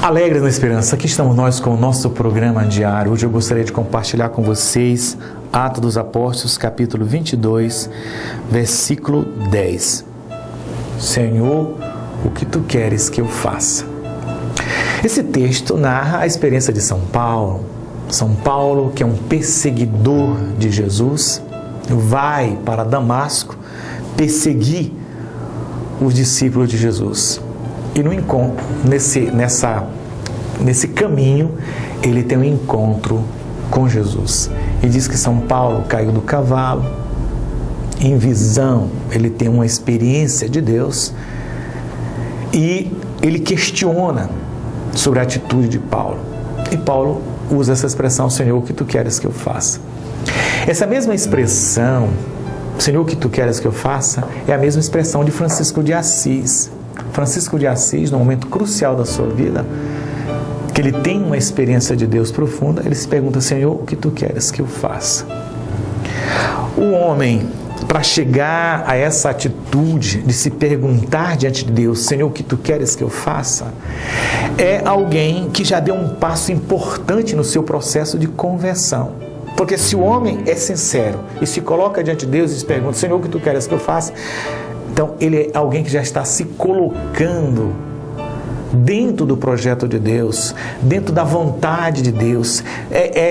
Alegres na esperança, aqui estamos nós com o nosso programa diário. Hoje eu gostaria de compartilhar com vocês Atos dos Apóstolos, capítulo 22, versículo 10. Senhor, o que tu queres que eu faça? Esse texto narra a experiência de São Paulo. São Paulo, que é um perseguidor de Jesus, vai para Damasco perseguir os discípulos de Jesus. E no encontro, nesse caminho, ele tem um encontro com Jesus. E diz que São Paulo caiu do cavalo, em visão, ele tem uma experiência de Deus, e ele questiona sobre a atitude de Paulo. E Paulo usa essa expressão, Senhor, o que tu queres que eu faça? Essa mesma expressão, Senhor, o que tu queres que eu faça, é a mesma expressão de Francisco de Assis. Francisco de Assis, no momento crucial da sua vida, que ele tem uma experiência de Deus profunda, ele se pergunta, Senhor, o que tu queres que eu faça? O homem, para chegar a essa atitude de se perguntar diante de Deus, Senhor, o que tu queres que eu faça? É alguém que já deu um passo importante no seu processo de conversão. Porque se o homem é sincero e se coloca diante de Deus e se pergunta, Senhor, o que tu queres que eu faça? Então, ele é alguém que já está se colocando dentro do projeto de Deus, dentro da vontade de Deus,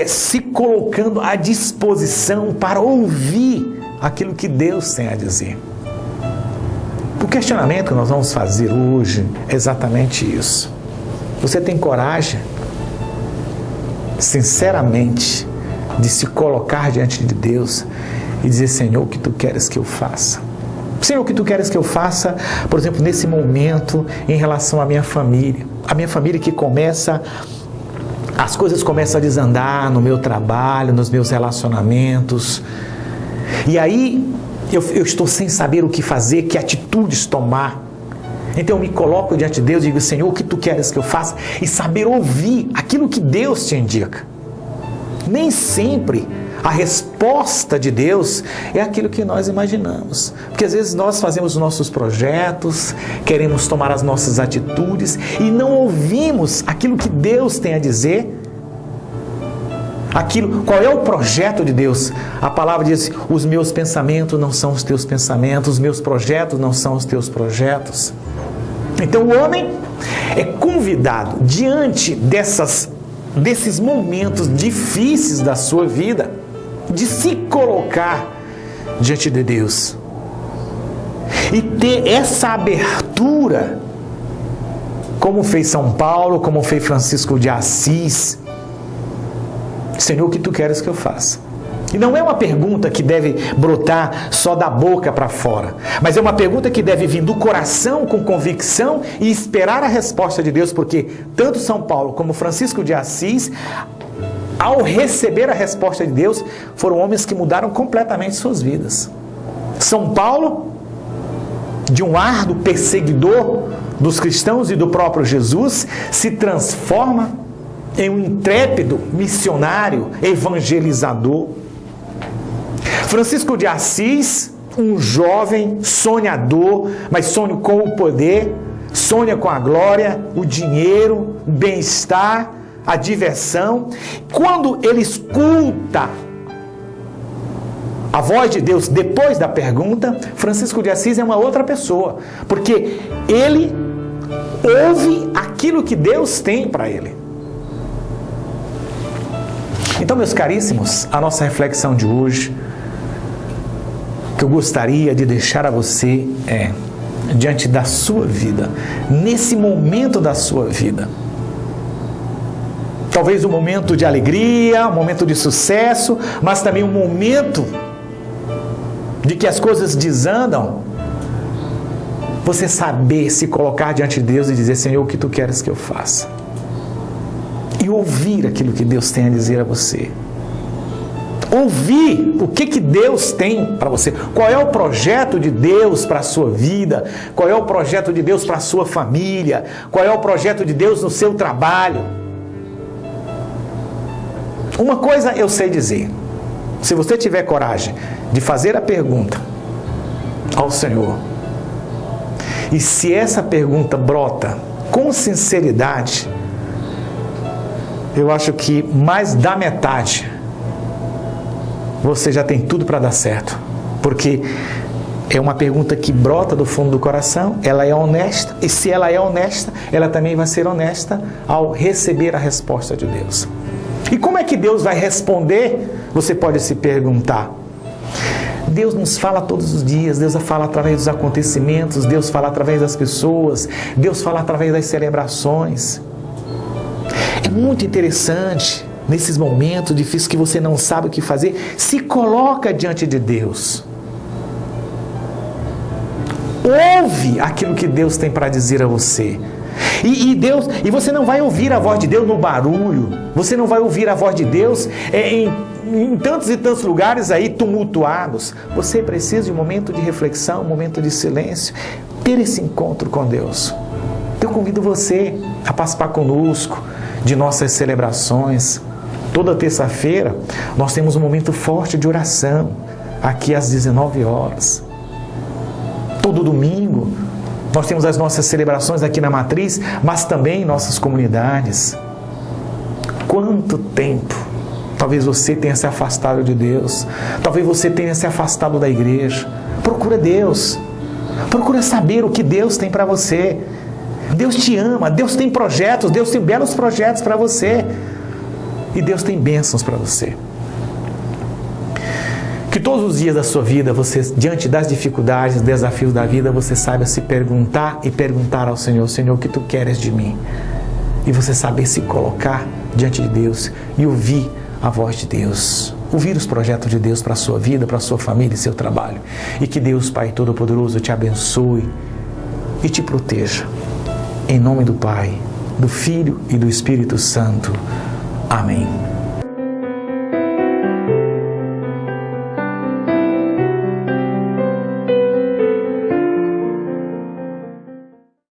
se colocando à disposição para ouvir aquilo que Deus tem a dizer. O questionamento que nós vamos fazer hoje é exatamente isso. Você tem coragem, sinceramente, de se colocar diante de Deus e dizer, Senhor, o que tu queres que eu faça? Senhor, o que tu queres que eu faça, por exemplo, nesse momento, em relação à minha família? A minha família que as coisas começam a desandar no meu trabalho, nos meus relacionamentos. E aí, eu estou sem saber o que fazer, que atitudes tomar. Então eu me coloco diante de Deus e digo, Senhor, o que tu queres que eu faça? E saber ouvir aquilo que Deus te indica. Nem sempre a resposta de Deus é aquilo que nós imaginamos. Porque às vezes nós fazemos os nossos projetos, queremos tomar as nossas atitudes e não ouvimos aquilo que Deus tem a dizer. Qual é o projeto de Deus? A palavra diz, os meus pensamentos não são os teus pensamentos, os meus projetos não são os teus projetos. Então o homem é convidado diante desses momentos difíceis da sua vida, de se colocar diante de Deus e ter essa abertura, como fez São Paulo, como fez Francisco de Assis. Senhor, o que tu queres que eu faça? E não é uma pergunta que deve brotar só da boca para fora, mas é uma pergunta que deve vir do coração com convicção e esperar a resposta de Deus, porque tanto São Paulo como Francisco de Assis, ao receber a resposta de Deus, foram homens que mudaram completamente suas vidas. São Paulo, de um árduo perseguidor dos cristãos e do próprio Jesus, se transforma em um intrépido missionário, evangelizador. Francisco de Assis, um jovem sonhador, mas sonha com o poder, sonha com a glória, o dinheiro, o bem-estar, a diversão. Quando ele escuta a voz de Deus depois da pergunta, Francisco de Assis é uma outra pessoa, porque ele ouve aquilo que Deus tem para ele. Então, meus caríssimos, a nossa reflexão de hoje, que eu gostaria de deixar a você diante da sua vida, nesse momento da sua vida, talvez um momento de alegria, um momento de sucesso, mas também um momento de que as coisas desandam, você saber se colocar diante de Deus e dizer, Senhor, o que tu queres que eu faça? E ouvir aquilo que Deus tem a dizer a você. Ouvir o que Deus tem para você. Qual é o projeto de Deus para a sua vida? Qual é o projeto de Deus para a sua família? Qual é o projeto de Deus no seu trabalho? Uma coisa eu sei dizer, se você tiver coragem de fazer a pergunta ao Senhor, e se essa pergunta brota com sinceridade, eu acho que mais da metade você já tem tudo para dar certo. Porque é uma pergunta que brota do fundo do coração, ela é honesta, e se ela é honesta, ela também vai ser honesta ao receber a resposta de Deus. E como é que Deus vai responder? Você pode se perguntar. Deus nos fala todos os dias, Deus fala através dos acontecimentos, Deus fala através das pessoas, Deus fala através das celebrações. É muito interessante, nesses momentos difíceis que você não sabe o que fazer, se coloca diante de Deus. Ouve aquilo que Deus tem para dizer a você. E você não vai ouvir a voz de Deus no barulho. Você não vai ouvir a voz de Deus em tantos e tantos lugares aí tumultuados. Você precisa de um momento de reflexão, um momento de silêncio. Ter esse encontro com Deus. Eu convido você a participar conosco de nossas celebrações. Toda terça-feira nós temos um momento forte de oração, aqui às 19 horas. Todo domingo nós temos as nossas celebrações aqui na Matriz, mas também em nossas comunidades. Quanto tempo talvez você tenha se afastado de Deus, talvez você tenha se afastado da igreja. Procura Deus, procura saber o que Deus tem para você. Deus te ama, Deus tem projetos, Deus tem belos projetos para você. E Deus tem bênçãos para você. Que todos os dias da sua vida, você, diante das dificuldades, desafios da vida, você saiba se perguntar e perguntar ao Senhor: Senhor, o que Tu queres de mim? E você saber se colocar diante de Deus e ouvir a voz de Deus. Ouvir os projetos de Deus para a sua vida, para a sua família e seu trabalho. E que Deus, Pai Todo-Poderoso, te abençoe e te proteja. Em nome do Pai, do Filho e do Espírito Santo. Amém.